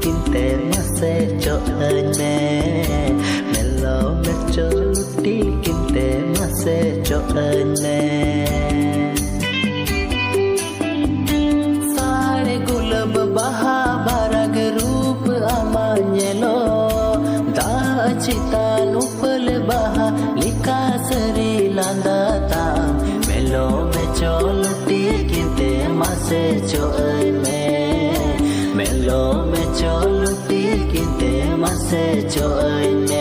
kinte mase cho ane melo mecho luti kinte mase cho ane sare gulab baha barag roop amanyelo da chita nupal baha lika sari landata melo mecho luti kinte mase cho ane melo mecho luti kinte mase cho ane